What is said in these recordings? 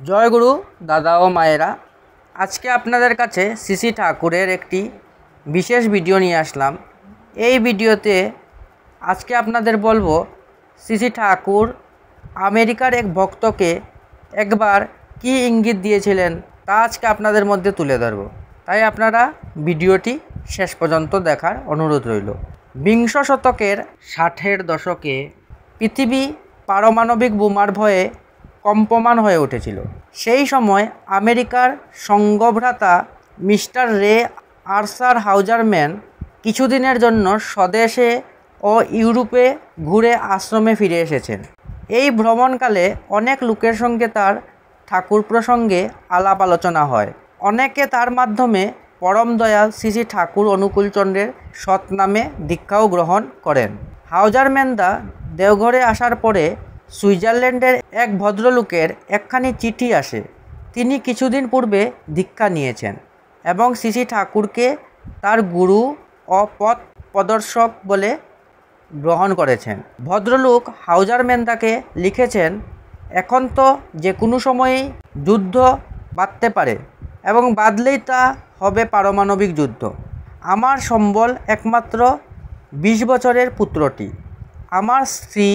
জয়গুরু দাদা ও মায়েরা, আজকে আপনাদের কাছে শ্রী ঠাকুরের একটি বিশেষ ভিডিও নিয়ে আসলাম। এই ভিডিওতে আজকে আপনাদের বলবো শ্রী ঠাকুর আমেরিকার এক ভক্তকে একবার কি ইঙ্গিত দিয়েছিলেন তা আজকে আপনাদের মধ্যে তুলে ধরব। তাই আপনারা ভিডিওটি শেষ পর্যন্ত দেখার অনুরোধ রইল। বিংশ শতকের 60-এর দশকে পৃথিবী পারমাণবিক বোমার ভয়ে কম্পমান হয়ে উঠেছিল। সেই সময় আমেরিকার সংঘভ্রাতা মিস্টার রে আর্থার হাউজারম্যান কিছুদিনের জন্য স্বদেশে ও ইউরোপে ঘুরে আশ্রমে ফিরে এসেছেন। এই ভ্রমণকালে অনেক লোকের সঙ্গে তার ঠাকুর প্রসঙ্গে আলাপ আলোচনা হয়। অনেকে তার মাধ্যমে পরম দয়াল শ্রী ঠাকুর অনুকূলচন্দ্রের সৎনামে দীক্ষাও গ্রহণ করেন। হাউজারম্যানদা দেওঘরে আসার পরে সুইজারল্যান্ডের এক ভদ্রলোকের একখানি চিঠি আসে। তিনি কিছুদিন পূর্বে দীক্ষা নিয়েছেন এবং শ্রী ঠাকুরকে তার গুরু ও পথ প্রদর্শক বলে গ্রহণ করেছেন। ভদ্রলোক হাউজারম্যানদাকে লিখেছেন, এখন তো যে কোনো সময়েই যুদ্ধ বাঁধতে পারে এবং বাঁধলেই তা হবে পারমাণবিক যুদ্ধ। আমার সম্বল একমাত্র 20 বছরের পুত্রটি। আমার স্ত্রী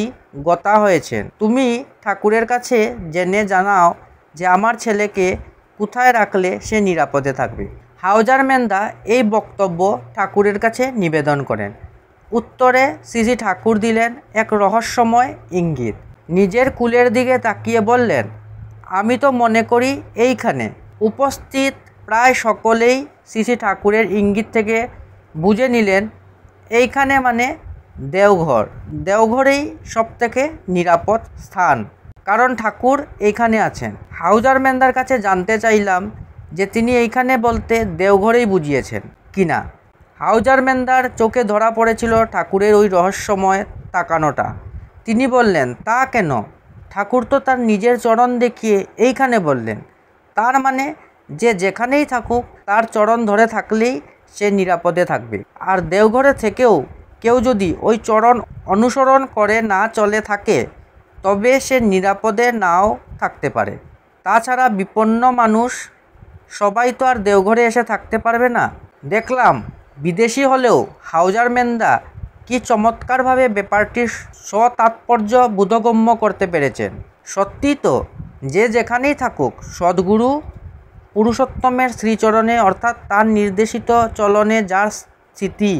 গতা হয়েছেন। তুমি ঠাকুরের কাছে জেনে জানাও যে আমার ছেলেকে কোথায় রাখলে সে নিরাপদে থাকবে। হাউজারম্যানদা এই বক্তব্য ঠাকুরের কাছে নিবেদন করেন। উত্তরে শ্রী ঠাকুর দিলেন এক রহস্যময় ইঙ্গিত। নিজের কুলের দিকে তাকিয়ে বললেন, আমি তো মনে করি এইখানে। উপস্থিত প্রায় সকলেই শ্রী ঠাকুরের ইঙ্গিত থেকে বুঝে নিলেন এইখানে মানে দেওঘর। দেওঘরেই সবথেকে নিরাপদ স্থান, কারণ ঠাকুর এইখানে আছেন। হাউজারম্যানদার কাছে জানতে চাইলাম যে তিনি এইখানে বলতে দেওঘরেই বুঝিয়েছেন কিনা। হাউজারম্যানদার চোখে ধরা পড়েছিল ঠাকুরের ওই রহস্যময় তাকানোটা। তিনি বললেন, তা কেন? ঠাকুর তো তার নিজের চরণ দেখিয়ে এইখানে বললেন। তার মানে যে যেখানেই থাকুক তার চরণ ধরে থাকলেই সে নিরাপদে থাকবে। আর দেওঘরে থেকেও কেউ যদি ওই চরণ অনুসরণ করে না চলে থাকে তবে সে নিরাপদে নাও থাকতে পারে। তাছাড়া বিপন্ন মানুষ সবাই তো আর দেওঘরে এসে থাকতে পারবে না। দেখলাম বিদেশি হলেও হাউজারম্যানদা কি চমৎকারভাবে ব্যাপারটির স্বতাৎপর্য বোধগম্য করতে পেরেছেন। সত্যি তো, যে যেখানেই থাকুক সদ্গুরু পুরুষোত্তমের শ্রীচরণে অর্থাৎ তার নির্দেশিত চলনে যার স্থিতি,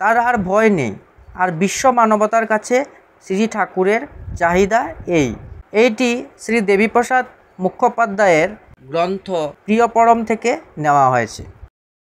তার আর ভয় নেই। আর বিশ্ব মানবতার কাছে শ্রী ঠাকুরের চাহিদা এইটি শ্রী দেবীপ্রসাদ মুখোপাধ্যায়ের গ্রন্থ প্রিয়পরম থেকে নেওয়া হয়েছে।